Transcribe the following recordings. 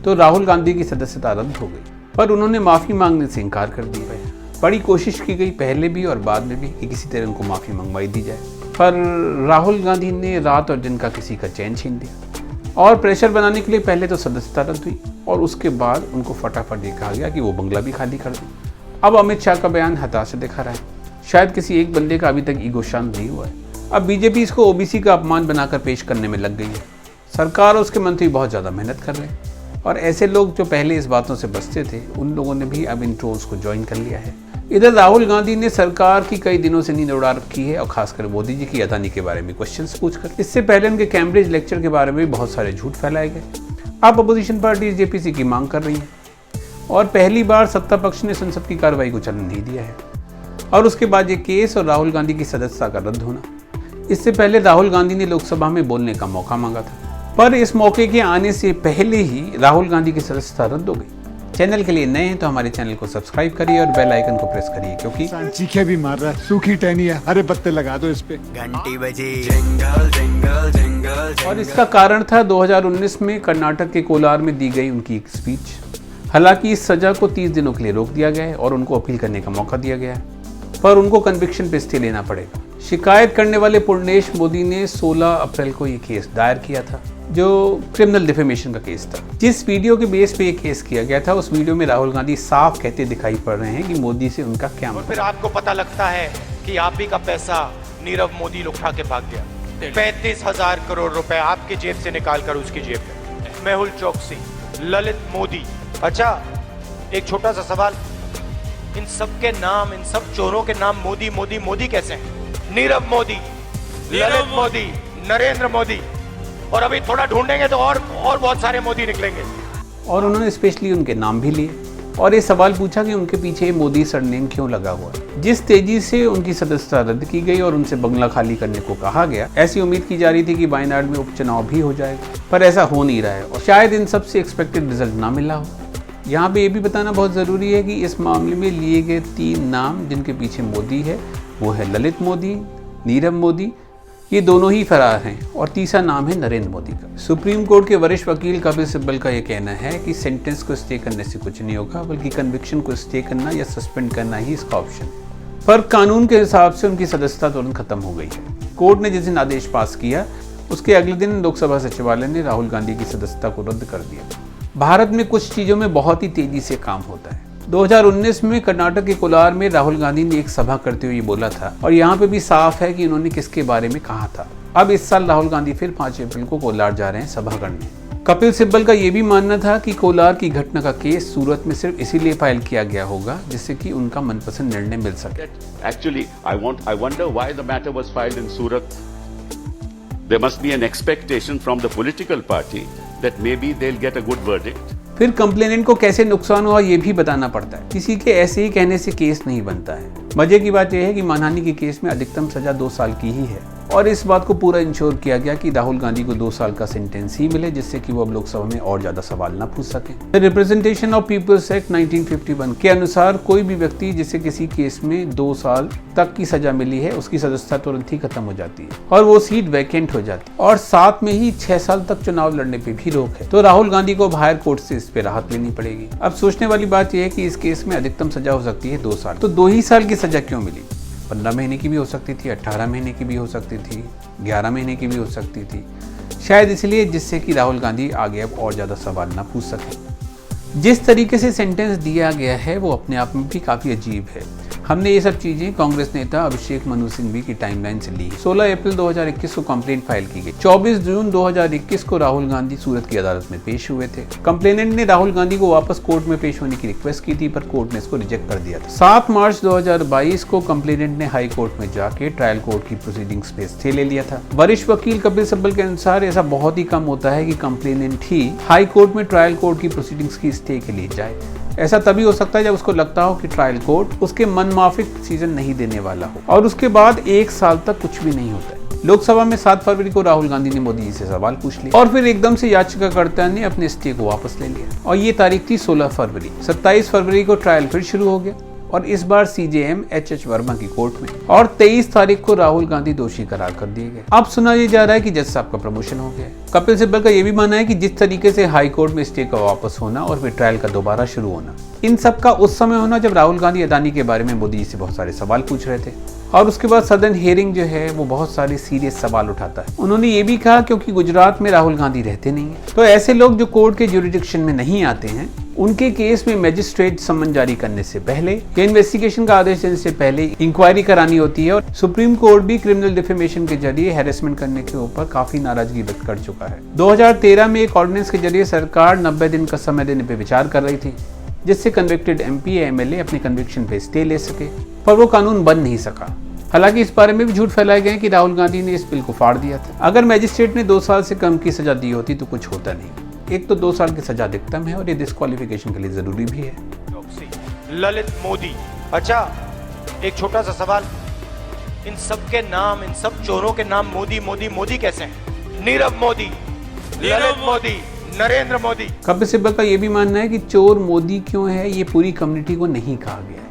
तो राहुल गांधी की सदस्यता रद्द हो गई, पर उन्होंने माफ़ी मांगने से इनकार कर दिया। बड़ी कोशिश की गई पहले भी और बाद में भी कि किसी तरह उनको माफ़ी मंगवाई दी जाए, पर राहुल गांधी ने रात और दिन का किसी का चैन छीन लिया और प्रेशर बनाने के लिए पहले तो सदस्यता रद्द हुई और उसके बाद उनको फटाफट ये कहा गया कि वो बंगला भी खाली कर दें। अब अमित शाह का बयान हताशा दिखा रहा है। शायद किसी एक बंदे का अभी तक ईगो शांत नहीं हुआ है। अब बीजेपी इसको ओबीसी का अपमान बनाकर पेश करने में लग गई है। सरकार और उसके मंत्री बहुत ज़्यादा मेहनत कर रहे हैं और ऐसे लोग जो पहले इस बातों से बचते थे उन लोगों ने भी अब इन ट्रोल्स को ज्वाइन कर लिया है। इधर राहुल गांधी ने सरकार की कई दिनों से नींद उड़ा रखी है और खासकर मोदी जी की अदानी के बारे में क्वेश्चंस पूछकर। इससे पहले उनके कैम्ब्रिज लेक्चर के बारे में बहुत सारे झूठ फैलाए गए। अब अपोजिशन पार्टी जेपीसी की मांग कर रही है और पहली बार सत्ता पक्ष ने संसद की कार्रवाई को चलने नहीं दिया है। और उसके बाद ये केस और राहुल गांधी की सदस्यता का रद्द होना। इससे पहले राहुल गांधी ने लोकसभा में बोलने का मौका मांगा था, पर इस मौके के आने से पहले ही राहुल गांधी की सदस्यता रद्द हो गई। चैनल के लिए नए हैं तो हमारे चैनल को सब्सक्राइब करिए और बेल आइकन को प्रेस करिए, क्योंकि चीखे भी मार रहा है, सूखी टहनी है, हरे पत्ते लगा दो इस पे। घंटी बजी जंगल जंगल जंगल। और इसका कारण था 2019 में कर्नाटक के कोलार में दी गई उनकी एक स्पीच। हालांकि इस सजा को 30 दिनों के लिए रोक दिया गया है और उनको अपील करने का मौका दिया गया है, पर उनको कन्विक्शन पे स्टे लेना पड़ेगा। शिकायत करने वाले पूर्णेश मोदी ने 16 अप्रैल को ये केस दायर किया था, जो क्रिमिनल डिफेमेशन का केस था। जिस वीडियो के बेस पे ये केस किया गया था उस वीडियो में राहुल गांधी साफ कहते दिखाई पड़ रहे हैं कि मोदी से उनका क्या और फिर आपको पता लगता है कि आप ही का पैसा नीरव मोदी उठा के भाग गया। 35,000 करोड़ रुपए आपके जेब से निकालकर उसकी जेब में। मेहुल चौकसी, ललित मोदी। अच्छा, एक छोटा सा सवाल, इन सब के नाम, इन सब चोरों के नाम मोदी मोदी मोदी कैसे हैं? नीरव मोदी, ललित मोदी, नरेंद्र मोदी, और अभी थोड़ा ढूंढेंगे तो और बहुत सारे मोदी निकलेंगे। और उन्होंने स्पेशली उनके नाम भी लिए और ये सवाल पूछा कि उनके पीछे मोदी सरनेम क्यों लगा हुआ है। जिस तेजी से उनकी सदस्यता रद्द की गई और उनसे बंगला खाली करने को कहा गया, ऐसी उम्मीद की जा रही थी कि वायनाड में उपचुनाव भी हो जाएगा, पर ऐसा हो नहीं रहा है और शायद इन सबसे एक्सपेक्टेड रिजल्ट ना मिला हो। यहाँ पे ये भी बताना बहुत ज़रूरी है कि इस मामले में लिए गए 3 नाम जिनके पीछे मोदी है वो है ललित मोदी, नीरव मोदी, ये दोनों ही फरार हैं और तीसरा नाम है नरेंद्र मोदी का। सुप्रीम कोर्ट के वरिष्ठ वकील कपिल सिब्बल का ये कहना है कि सेंटेंस को स्टे करने से कुछ नहीं होगा, बल्कि कन्विक्शन को स्टे करना या सस्पेंड करना ही इसका ऑप्शन है। पर कानून के हिसाब से उनकी सदस्यता तुरंत खत्म हो गई है। कोर्ट ने जिस दिन आदेश पास किया उसके अगले दिन लोकसभा सचिवालय ने राहुल गांधी की सदस्यता को रद्द कर दिया। भारत में कुछ चीज़ों में बहुत ही तेजी से काम होता है। 2019 में कर्नाटक के कोलार में राहुल गांधी ने एक सभा करते हुए बोला था और यहाँ पे भी साफ है कि उन्होंने किसके बारे में कहा था। अब इस साल राहुल गांधी फिर 5 अप्रैल को कोलार जा रहे हैं सभा करने। कपिल सिब्बल का ये भी मानना था कि कोलार की घटना का केस सूरत में सिर्फ इसीलिए फाइल किया गया होगा जिससे कि उनका मनपसंद निर्णय मिल सके। Actually, I wonder why the matter was filed in Surat. There must be an expectation from the political party that maybe they'll get a good verdict. फिर कंप्लेनेंट को कैसे नुकसान हुआ ये भी बताना पड़ता है। किसी के ऐसे ही कहने से केस नहीं बनता है। मजे की बात यह है कि मानहानि के केस में अधिकतम सजा 2 साल की ही है और इस बात को पूरा इंश्योर किया गया कि राहुल गांधी को 2 साल का सेंटेंस ही मिले, जिससे कि वो अब लोकसभा में और ज्यादा सवाल ना पूछ सके। रिप्रेजेंटेशन ऑफ पीपल्स एक्ट 1951 के अनुसार कोई भी व्यक्ति जिसे किसी केस में 2 साल तक की सजा मिली है उसकी सदस्यता तुरंत ही खत्म हो जाती है और वो सीट वैकेंट हो जाती है और साथ में ही 6 साल तक चुनाव लड़ने पे भी रोक है। तो राहुल गांधी को हायर कोर्ट से इस पे राहत लेनी पड़ेगी। अब सोचने वाली बात यह है कि इस केस में अधिकतम सजा हो सकती है 2 साल। तो 2 ही साल की सजा क्यों मिली? 15 महीने की भी हो सकती थी, 18 महीने की भी हो सकती थी, 11 महीने की भी हो सकती थी। शायद इसलिए जिससे कि राहुल गांधी आगे अब और ज़्यादा सवाल ना पूछ सके। जिस तरीके से सेंटेंस दिया गया है वो अपने आप में भी काफ़ी अजीब है। हमने ये सब चीज़ें कांग्रेस नेता अभिषेक मनु सिंघवी की टाइमलाइन से ली। 16 अप्रैल 2021 को कंप्लेंट फाइल की गई। 24 जून 2021 को राहुल गांधी सूरत की अदालत में पेश हुए थे। कंप्लेनेंट ने राहुल गांधी को वापस कोर्ट में पेश होने की रिक्वेस्ट की थी, पर कोर्ट ने इसको रिजेक्ट कर दिया था। 7 मार्च 2022 को कंप्लेनेंट ने हाई कोर्ट में जाके ट्रायल कोर्ट की प्रोसीडिंग्स पे स्टे ले लिया था। वरिष्ठ वकील कपिल सिब्बल के अनुसार ऐसा बहुत ही कम होता है कि कंप्लेनेंट ही हाई कोर्ट में ट्रायल कोर्ट की प्रोसीडिंग्स की स्टे के लिए जाए। ऐसा तभी हो सकता है जब उसको लगता हो कि ट्रायल कोर्ट उसके मनमाफिक डिसीजन नहीं देने वाला हो और उसके बाद 1 साल तक कुछ भी नहीं होता है। लोकसभा में 7 फरवरी को राहुल गांधी ने मोदी जी से सवाल पूछ लिया और फिर एकदम से याचिकाकर्ता ने अपने स्टे को वापस ले लिया और ये तारीख थी 16 फरवरी। 27 फरवरी को ट्रायल फिर शुरू हो गया और इस बार CJM HH वर्मा की कोर्ट में, और 23 तारीख को राहुल गांधी दोषी करार कर दिए गए। अब सुना ये जा रहा है कि जज साहब का प्रमोशन हो गया है। कपिल सिब्बल का ये भी मानना है कि जिस तरीके से हाई कोर्ट में स्टे का वापस होना और फिर ट्रायल का दोबारा शुरू होना, इन सब का उस समय होना जब राहुल गांधी अदानी के बारे में मोदी जी से बहुत सारे सवाल पूछ रहे थे, और उसके बाद सदन हियरिंग जो है वो बहुत सारे सीरियस सवाल उठाता है। उन्होंने ये भी कहा क्योंकि गुजरात में राहुल गांधी रहते नहीं है, तो ऐसे लोग जो कोर्ट के ज्यूरिडिक्शन में नहीं आते हैं, उनके केस में मजिस्ट्रेट सम्मन जारी करने से पहले या इन्वेस्टिगेशन का आदेश देने से पहले इंक्वायरी करानी होती है। और सुप्रीम कोर्ट भी क्रिमिनल डिफेमेशन के जरिए हैरेसमेंट करने के ऊपर काफी नाराजगी व्यक्त कर चुका है। 2013 में एक ऑर्डिनेंस के जरिए सरकार 90 दिन का समय देने पर विचार कर रही थी, जिससे कन्विक्टेड MP या MLA अपने कन्विक्शन पे स्टे ले सके, पर वो कानून बन नहीं सका। हालांकि इस बारे में भी झूठ फैलाए गए कि राहुल गांधी ने इस बिल को फाड़ दिया था। अगर मैजिस्ट्रेट ने 2 साल से कम की सजा दी होती तो कुछ होता नहीं। एक तो 2 साल की सजा अधिकतम है और ये डिस्क्वालिफिकेशन के लिए जरूरी भी है। ललित मोदी। अच्छा, एक छोटा सा सवाल, इन सब के नाम, इन सब चोरों के नाम मोदी मोदी मोदी कैसे हैं? नीरव मोदी, ललित मोदी, नरेंद्र मोदी। कपिल सिब्बल का ये भी मानना है कि चोर मोदी क्यों है, ये पूरी कम्युनिटी को नहीं कहा गया है,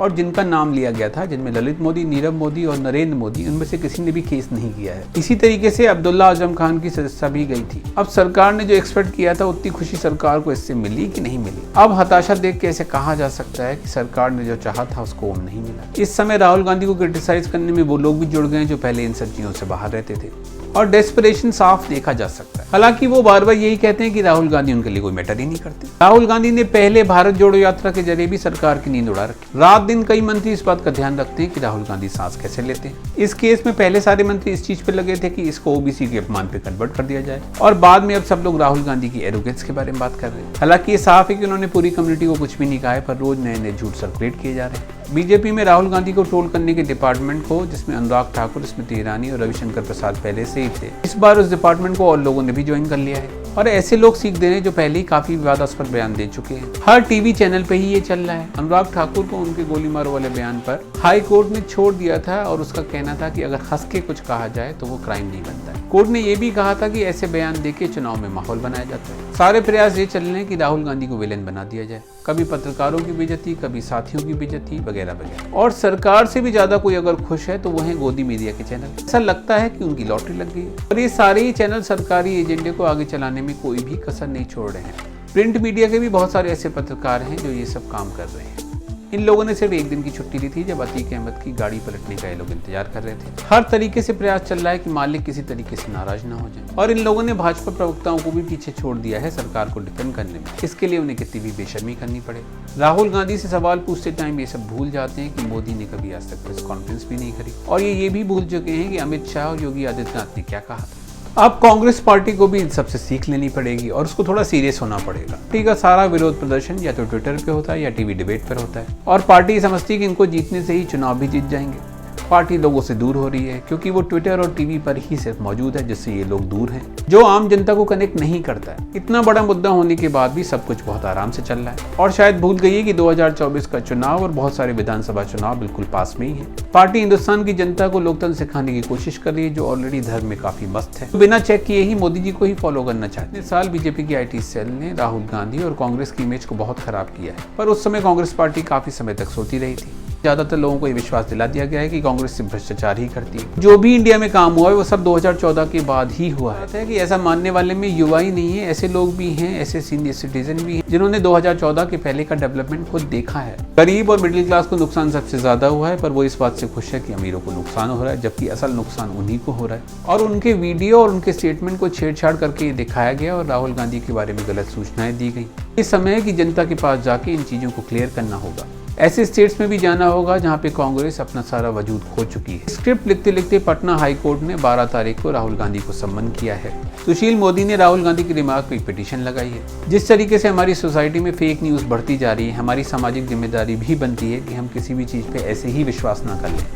और जिनका नाम लिया गया था, जिनमें ललित मोदी, नीरव मोदी और नरेंद्र मोदी, उनमें से किसी ने भी केस नहीं किया है। इसी तरीके से अब्दुल्ला आजम खान की सदस्यता भी गई थी। अब सरकार ने जो एक्सपेक्ट किया था उतनी खुशी सरकार को इससे मिली कि नहीं मिली। अब हताशा देख के ऐसे कहा जा सकता है कि सरकार ने जो चाहा था उसको नहीं मिला। इस समय राहुल गांधी को क्रिटिसाइज करने में वो लोग भी जुड़ गए जो पहले इन सब चीजों से बाहर रहते थे, और डेस्परेशन साफ देखा जा सकता है। हालांकि वो बार बार यही कहते हैं कि राहुल गांधी उनके लिए कोई मैटर ही नहीं करते। राहुल गांधी ने पहले भारत जोड़ो यात्रा के जरिए भी सरकार की नींद उड़ा रखी। रात दिन कई मंत्री इस बात का ध्यान रखते हैं कि राहुल गांधी सांस कैसे लेते हैं। इस केस में पहले सारे मंत्री इस चीज पे लगे थे कि इसको OBC के अपमान पे कन्वर्ट कर दिया जाए, और बाद में अब सब लोग राहुल गांधी की एरोगेंस के बारे में बात कर रहे हैं। हालांकि ये साफ है कि उन्होंने पूरी कम्युनिटी को कुछ भी नहीं कहा है, पर रोज नए नए झूठ सर्कुलेट किए जा रहे हैं। बीजेपी में राहुल गांधी को ट्रोल करने के डिपार्टमेंट को, जिसमें अनुराग ठाकुर, स्मृति ईरानी और रविशंकर प्रसाद पहले से ही थे, इस बार उस डिपार्टमेंट को और लोगों ने भी ज्वाइन कर लिया है। और ऐसे लोग सीख दे रहे हैं जो पहले ही काफी विवादास्पद बयान दे चुके हैं। हर टीवी चैनल पे ही ये चल रहा है। अनुराग ठाकुर को उनके गोली मारो वाले बयान पर हाई कोर्ट ने छोड़ दिया था, और उसका कहना था कि अगर हंस के कुछ कहा जाए तो वो क्राइम नहीं बनता है। कोर्ट ने ये भी कहा था कि ऐसे बयान देके चुनाव में माहौल बनाया जाता है। सारे प्रयास ये चल रहे हैं कि राहुल गांधी को विलेन बना दिया जाए, कभी पत्रकारों की बेइज्जती, कभी साथियों की बेइज्जती वगैरह वगैरह। और सरकार से भी ज्यादा कोई अगर खुश है तो वो है गोदी मीडिया के चैनल। ऐसा लगता है कि उनकी लॉटरी लग गई है, और ये सारे ही चैनल सरकारी एजेंडे को आगे चलाने में कोई भी कसर नहीं छोड़ रहे हैं। प्रिंट मीडिया के भी बहुत सारे ऐसे पत्रकार हैं जो ये सब काम कर रहे हैं। इन लोगों ने सिर्फ एक दिन की छुट्टी ली थी जब अतीक अहमद की गाड़ी पलटने का ये लोग इंतजार कर रहे थे। हर तरीके से प्रयास चल रहा है कि मालिक किसी तरीके से नाराज ना हो जाए, और इन लोगों ने भाजपा प्रवक्ताओं को भी पीछे छोड़ दिया है सरकार को डिफेंड करने में। इसके लिए उन्हें कितनी भी बेशर्मी करनी पड़े। राहुल गांधी से सवाल पूछते टाइम ये सब भूल जाते हैं कि मोदी ने कभी आज तक प्रेस कॉन्फ्रेंस भी नहीं करी, और ये भी भूल चुके हैं कि अमित शाह और योगी आदित्यनाथ ने क्या कहा था। अब कांग्रेस पार्टी को भी इन सबसे सीख लेनी पड़ेगी और उसको थोड़ा सीरियस होना पड़ेगा। पार्टी का सारा विरोध प्रदर्शन या तो ट्विटर पे होता है या टीवी डिबेट पर होता है, और पार्टी समझती है कि इनको जीतने से ही चुनाव भी जीत जाएंगे। पार्टी लोगों से दूर हो रही है क्योंकि वो ट्विटर और टीवी पर ही सिर्फ मौजूद है, जिससे ये लोग दूर हैं, जो आम जनता को कनेक्ट नहीं करता है। इतना बड़ा मुद्दा होने के बाद भी सब कुछ बहुत आराम से चल रहा है, और शायद भूल गई है कि 2024 का चुनाव और बहुत सारे विधानसभा चुनाव बिल्कुल पास में ही है। पार्टी हिंदुस्तान की जनता को लोकतंत्र सिखाने की कोशिश कर रही है, जो ऑलरेडी धर्म में काफी मस्त है। तो बिना चेक किए ही मोदी जी को ही फॉलो करना चाहते हैं। इस साल बीजेपी की IT सेल ने राहुल गांधी और कांग्रेस की इमेज को बहुत खराब किया है, पर उस समय कांग्रेस पार्टी काफी समय तक सोती रही थी। ज्यादातर लोगों को ये विश्वास दिला दिया गया है कि कांग्रेस से भ्रष्टाचार ही करती है। जो भी इंडिया में काम हुआ है वो सब 2014 के बाद ही हुआ है। कि ऐसा मानने वाले में युवा ही नहीं है, ऐसे लोग भी हैं, ऐसे सीनियर सिटीजन भी हैं जिन्होंने 2014 के पहले का डेवलपमेंट खुद देखा है। गरीब और मिडिल क्लास को नुकसान सबसे ज्यादा हुआ है, पर वो इस बात से खुश है कि अमीरों को नुकसान हो रहा है, जबकि असल नुकसान उन्हीं को हो रहा है। और उनके वीडियो और उनके स्टेटमेंट को छेड़छाड़ करके ये दिखाया गया और राहुल गांधी के बारे में गलत सूचनाएं दी गई। इस समय है कि जनता के पास जाके इन चीजों को क्लियर करना होगा। ऐसे स्टेट्स में भी जाना होगा जहां पे कांग्रेस अपना सारा वजूद खो चुकी है। स्क्रिप्ट लिखते लिखते पटना हाई कोर्ट ने 12 तारीख को राहुल गांधी को सम्मन किया है। सुशील मोदी ने राहुल गांधी की रिमार्क पर पिटीशन लगाई है। जिस तरीके से हमारी सोसाइटी में फेक न्यूज बढ़ती जा रही है, हमारी सामाजिक जिम्मेदारी भी बनती है कि हम किसी भी चीज पे ऐसे ही विश्वास ना कर लें।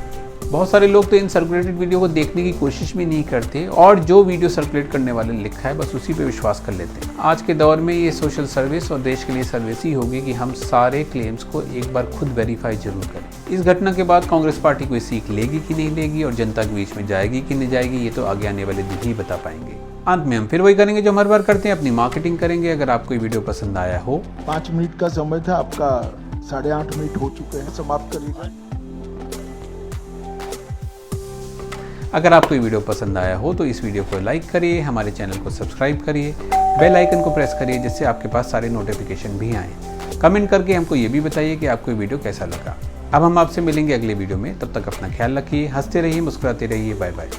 बहुत सारे लोग तो इन सर्कुलेटेड वीडियो को देखने की कोशिश भी नहीं करते, और जो वीडियो सर्कुलेट करने वाले ने लिखा है बस उसी पे विश्वास कर लेते हैं। आज के दौर में ये सोशल सर्विस और देश के लिए सर्विस ही होगी कि हम सारे क्लेम्स को एक बार खुद वेरीफाई जरूर करें। इस घटना के बाद कांग्रेस पार्टी कोई सीख लेगी कि नहीं लेगी, और जनता के बीच में जाएगी कि नहीं जाएगी, ये तो आगे आने वाले दिन ही बता पाएंगे। अंत में हम फिर वही करेंगे जो हर बार करते हैं, अपनी मार्केटिंग करेंगे। अगर आपको ये वीडियो पसंद आया हो, 5 मिनट का समय था आपका 8:30 मिनट हो चुके हैं, समाप्त करिएगा। अगर आपको ये वीडियो पसंद आया हो तो इस वीडियो को लाइक करिए, हमारे चैनल को सब्सक्राइब करिए, बेल आइकन को प्रेस करिए जिससे आपके पास सारे नोटिफिकेशन भी आएँ। कमेंट करके हमको ये भी बताइए कि आपको ये वीडियो कैसा लगा। अब हम आपसे मिलेंगे अगले वीडियो में, तब तक अपना ख्याल रखिए, हंसते रहिए, मुस्कुराते रहिए, बाय बाय।